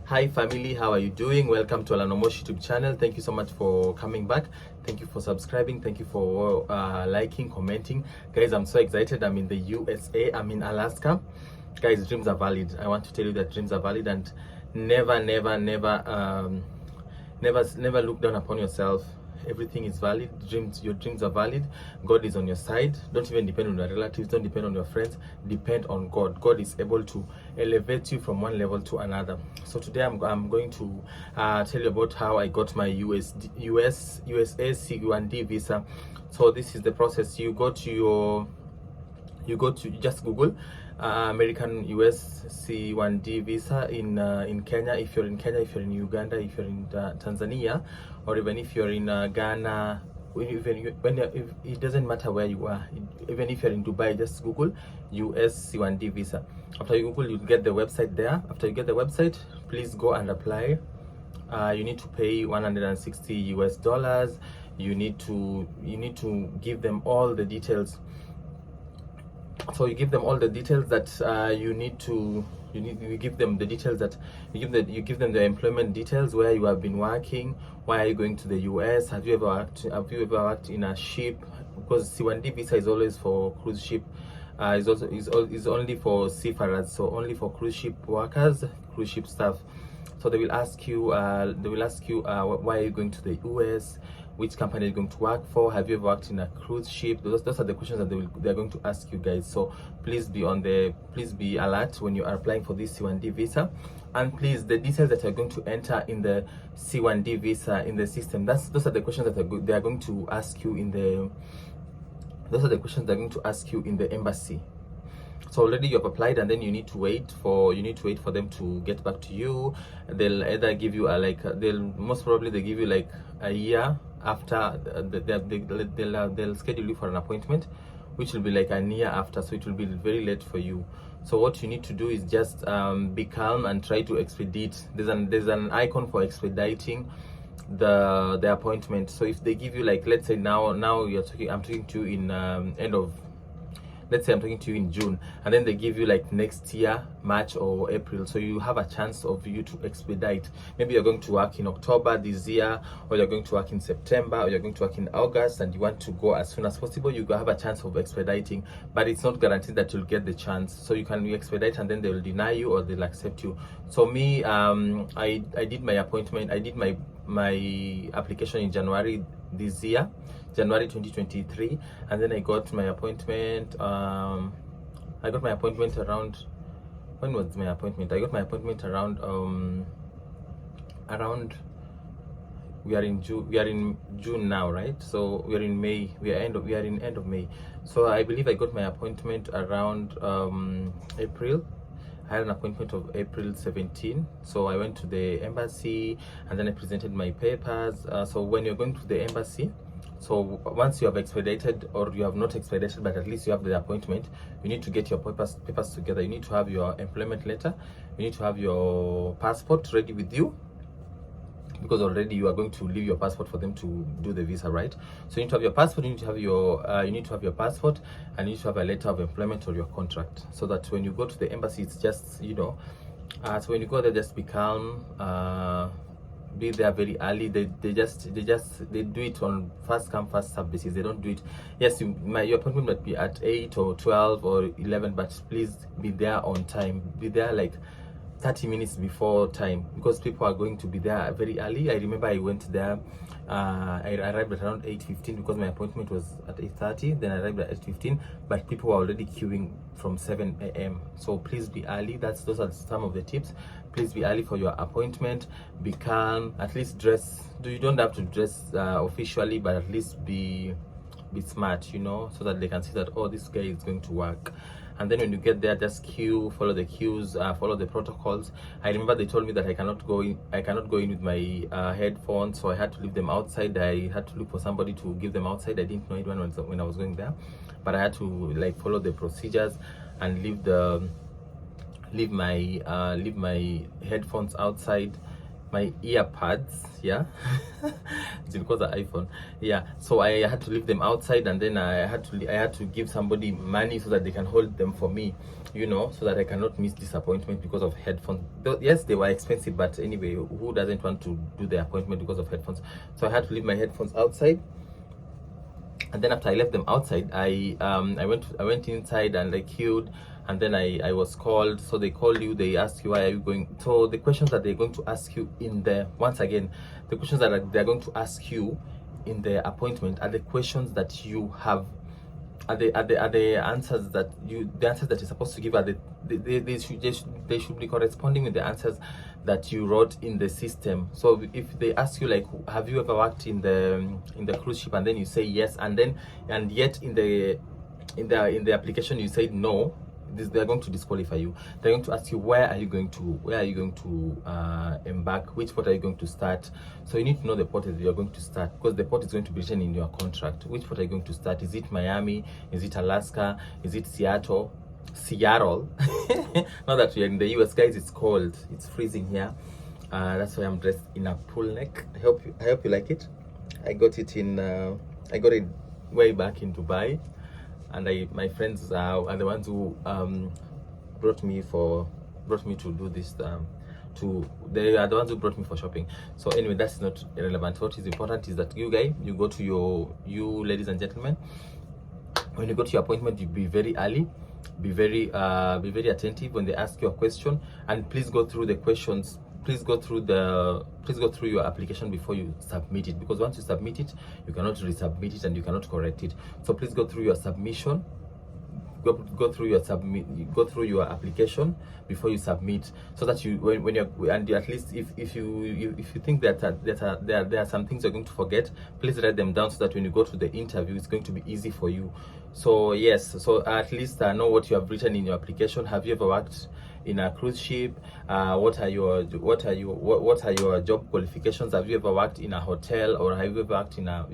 Hi family, how are you doing? Welcome to Alanomosh YouTube channel. Thank you so much for coming back. Thank you for subscribing. Thank you for liking, commenting. Guys, I'm so excited. I'm in the USA. I'm in Alaska. Guys, dreams are valid. I want to tell you that dreams are valid, and never never look down upon yourself. Everything is valid. Your dreams are valid. God is on your side. Don't even depend on your relatives. Don't depend on your friends. Depend on God. God is able to elevate you from one level to another. So today I'm going to tell you about how I got my USA C1D visa. So this is the process. You just Google American US C1D visa in Kenya. If you're in Kenya, if you're in Uganda, if you're in Tanzania, or even if you're in Ghana, if it doesn't matter where you are, even if you're in Dubai, just Google US C1D visa. After you Google, you'll get the website there. After you get the website, please go and apply. You need to pay $160. You need to give them all the details. So you give them all the details that you give them the details that you give them the employment details, where you have been working, why are you going to the US, have you ever worked in a ship, because C1D visa is always for cruise ship, is only for seafarers, so only for cruise ship workers, cruise ship staff. So they will ask you why are you going to the US, which company are you going to work for, have you ever worked in a cruise ship. Those are the questions that they're going to ask you, guys. So please be alert when you are applying for this C1D visa. And please, the details that you're going to enter in the C1D visa in the system, those are the questions that they are going to ask you in the embassy. So already you have applied, and then you need to wait for them to get back to you. They'll either give you most probably they give you like a year after. They'll schedule you for an appointment, which will be like a year after, so it will be very late for you. So what you need to do is just be calm and try to expedite. There's an icon for expediting the appointment. So if they give you, like, let's say now I'm talking to you in let's say I'm talking to you in June, and then they give you like next year, March or April, so you have a chance of you to expedite. Maybe you're going to work in October this year, or you're going to work in September, or you're going to work in August, and you want to go as soon as possible. You have a chance of expediting, but it's not guaranteed that you'll get the chance. So you can expedite, and then they will deny you or they'll accept you. So me, I did my appointment. I did my application in January this year, January 2023, and then I got my appointment. I got my appointment around, when was my appointment? I got my appointment around we are in June now, right? So we are in May. We are in end of May. So I believe I got my appointment around April. I had an appointment of April 17. So I went to the embassy, and then I presented my papers. So when you're going to the embassy, so once you have expedited, or you have not expedited, but at least you have the appointment, you need to get your papers together. You need to have your employment letter, you need to have your passport ready with you, because already you are going to leave your passport for them to do the visa, right? So you need to have your passport, you need to have your passport, and you need to have a letter of employment or your contract, so that when you go to the embassy, it's just, so when you go there, just be calm, be there very early. They do it on first come first serve basis. They don't do it, yes, your appointment might be at 8 or 12 or 11, but please be there on time. Be there like 30 minutes before time, because people are going to be there very early. I remember I went there, I arrived at around 8:15, because my appointment was at 8:30. Then I arrived at 8:15, but people were already queuing from 7 a.m. So please be early. Those are some of the tips. Please be early for your appointment. Be calm. At least dress. You don't have to dress officially, but at least be smart, so that they can see that, oh, this guy is going to work. And then when you get there, just queue, follow the queues, follow the protocols. I remember they told me that I cannot go in with my headphones, so I had to leave them outside. I had to look for somebody to give them outside. I didn't know it when I was going there, but I had to follow the procedures and leave my headphones outside. my earpads, yeah. It's because of iPhone, yeah. So I had to leave them outside, and then I had to give somebody money so that they can hold them for me, you know, so that I cannot miss this appointment because of headphones. Yes, they were expensive, but anyway, who doesn't want to do the appointment because of headphones? So I had to leave my headphones outside. And then after I left them outside, I went inside and I queued, and then I was called. So they call you, they ask you, why are you going? So the questions that they're going to ask you in the, once again, the questions that they're going to ask you in the appointment are the questions that you have, are the answers that the answers that you're supposed to give are they should be corresponding with the answers that you wrote in the system. So if they ask you, like, have you ever worked in the cruise ship, and then you say yes, and yet in the application you said no, they're going to disqualify you. They're going to ask you, where are you going to embark, which port are you going to start. So you need to know the port that you're going to start, because the port is going to be written in your contract. Which port are you going to start? Is it Miami? Is it Alaska? Is it Seattle? Now that we're in the US, guys, it's cold, it's freezing here. That's why I'm dressed in a pull neck. I hope you like it. I got it way back in Dubai, and my friends are the ones who brought me to do this. They are the ones who brought me for shopping. So anyway, that's not irrelevant. What is important is that you go to you ladies and gentlemen, when you go to your appointment, you be very early, be very attentive when they ask you a question, and please go through the questions. Please go through your application before you submit it, because once you submit it, you cannot resubmit it and you cannot correct it. So please go through your submission, go through your application before you submit, so that you when you're, and at least if you think that there are some things you're going to forget, please write them down, so that when you go to the interview, it's going to be easy for you. So yes, so at least know what you have written in your application. Have you ever worked in a cruise ship? What are your job qualifications? Have you ever worked in a hotel, or have you ever worked in a,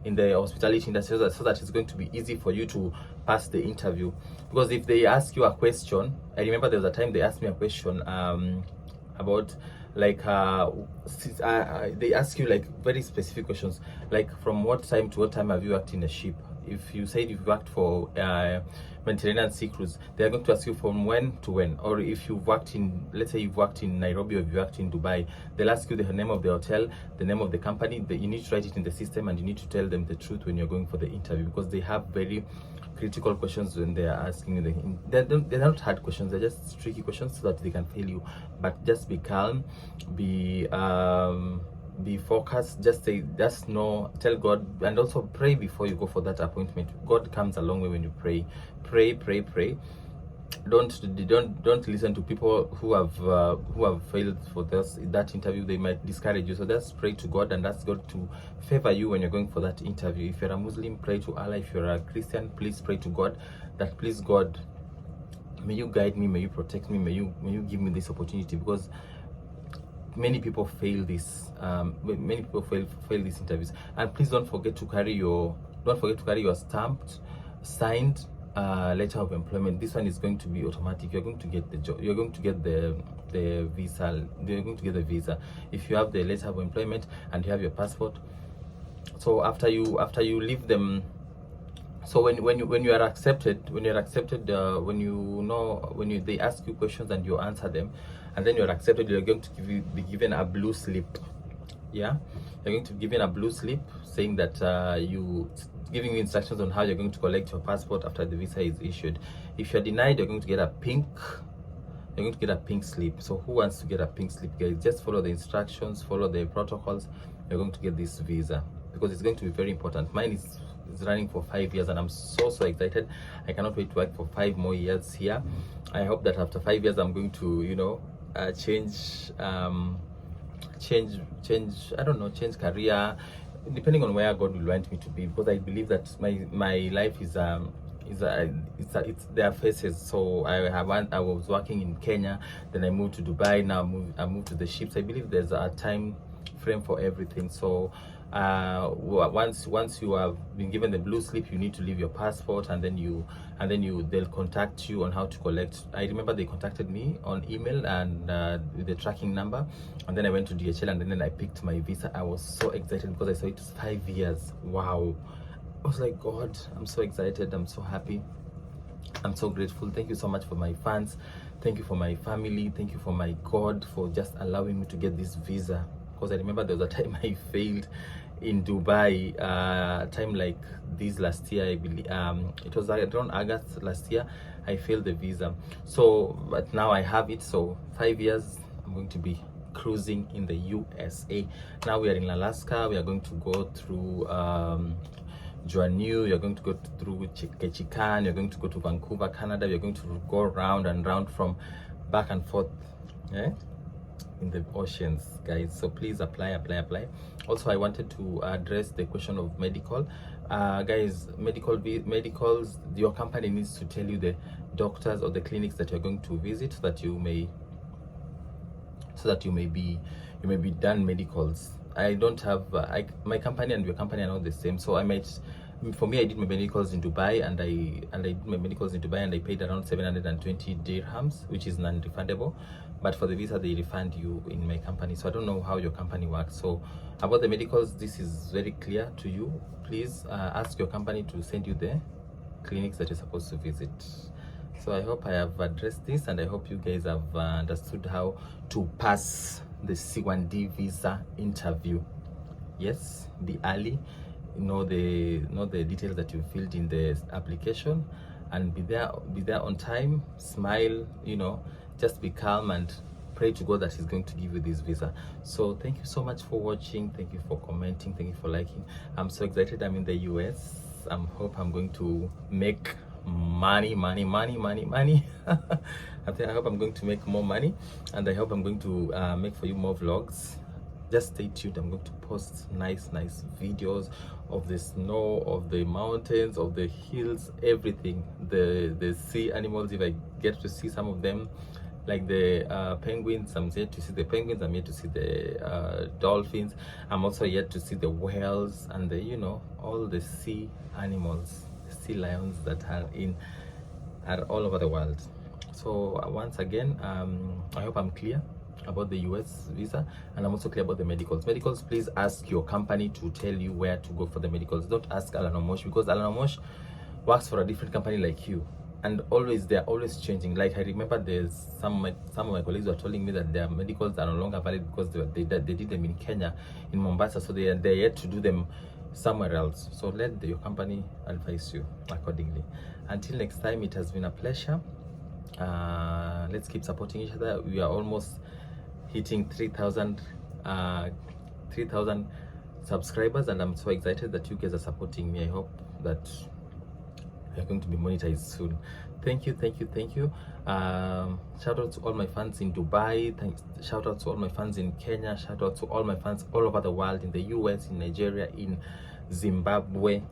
in the hospitality industry, so that it's going to be easy for you to pass the interview? Because if they ask you a question, I remember there was a time they asked me a question about, like, they ask you like very specific questions, like from what time to what time have you worked in a ship. If you said you've worked for Mediterranean Sea Cruise, they're going to ask you from when to when. Or if you've worked in, let's say you've worked in Nairobi, or you've worked in Dubai, they'll ask you the name of the hotel, the name of the company. You need to write it in the system, and you need to tell them the truth when you're going for the interview, because they have very critical questions when they are asking you. They're not hard questions, they're just tricky questions, so that they can fail you. But just be calm, be focused, just know, tell God, and also pray before you go for that appointment. God comes a long way when you pray. Pray. Don't listen to people who have failed for that interview. They might discourage you. So just pray to God and ask God to favor you when you're going for that interview. If you're a Muslim, pray to Allah. If you're a Christian, please pray to God that, please God, may you guide me, may you protect me, may you give me this opportunity, because many people fail this. Many people fail these interviews. And please don't forget to carry your stamped, signed letter of employment. This one is going to be automatic. You're going to get the job. You're going to get the visa. You're going to get the visa if you have the letter of employment and you have your passport. So after you leave them. So when you are accepted, when they ask you questions and you answer them, and then you're accepted, you're going to be given a blue slip. Yeah, you're going to be given a blue slip saying that giving you instructions on how you're going to collect your passport after the visa is issued. If you're denied, you're going to get a pink slip. So who wants to get a pink slip, guys? Just follow the instructions, follow the protocols. You're going to get this visa, because it's going to be very important. Mine is running for 5 years, and I'm so excited. I cannot wait to work for 5 more years here. I hope that after 5 years I'm going to change I don't know, change career, depending on where God will want me to be, because I believe that my life is there are phases. So I was working in Kenya, then I moved to Dubai, now I moved to the ships. I believe there's a time frame for everything. So Once you have been given the blue slip, you need to leave your passport, and then they'll contact you on how to collect. I remember they contacted me on email and with the tracking number, and then I went to DHL, and then I picked my visa. I was so excited because I saw it was 5 years. Wow. I was like, God, I'm so excited, I'm so happy, I'm so grateful. Thank you so much for my fans, thank you for my family, thank you for my God for just allowing me to get this visa. Because I remember there was a time I failed in Dubai, time like this last year, I believe. It was around August last year. I failed the visa. So, but now I have it. So 5 years, I'm going to be cruising in the USA. Now we are in Alaska. We are going to go through Joanneau. You're going to go through Ketchikan. You're going to go to Vancouver, Canada. You're going to go round and round from back and forth. In the oceans, guys. So please apply. Also, I wanted to address the question of medical. Guys, medicals, your company needs to tell you the doctors or the clinics that you're going to visit, so that you may be done medicals. I don't have my company and your company are not the same, so for me, I did my medicals in Dubai, and I did my medicals in Dubai, and I paid around 720 dirhams, which is non-refundable. But for the visa, they refund you in my company. So I don't know how your company works. So about the medicals, this is very clear to you. Please ask your company to send you the clinics that you're supposed to visit. So I hope I have addressed this, and I hope you guys have understood how to pass the C1D visa interview. Yes, be early. Know the details that you filled in the application, and be there on time. Smile, just be calm and pray to God that He's going to give you this visa. So thank you so much for watching. Thank you for commenting. Thank you for liking. I'm so excited. I'm in the US. I hope I'm going to make money. I hope I'm going to make more money, and I hope I'm going to make for you more vlogs. Just stay tuned. I'm going to post nice videos of the snow, of the mountains, of the hills, everything, the sea animals, if I get to see some of them, like the penguins. I'm yet to see the penguins. I'm yet to see the dolphins. I'm also yet to see the whales and the all the sea animals, sea lions that are all over the world. So once again, I hope I'm clear about the US visa, and I'm also clear about the medicals. Please ask your company to tell you where to go for the medicals. Don't ask Alan Omosh, because Alan Omosh works for a different company like you, and they're always changing. Like I remember there's some of my colleagues were telling me that their medicals are no longer valid because they did them in Kenya, in Mombasa, so they're yet to do them somewhere else. So let your company advise you accordingly. Until next time, it has been a pleasure. Let's keep supporting each other. We are almost hitting 3,000 subscribers, and I'm so excited that you guys are supporting me. I hope that you're going to be monetized soon. Thank you. Shout out to all my fans in Dubai. Shout out to all my fans in Kenya. Shout out to all my fans all over the world, in the US, in Nigeria, in Zimbabwe,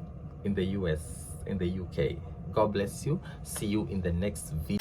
in the US, in the UK. God bless you. See you in the next video.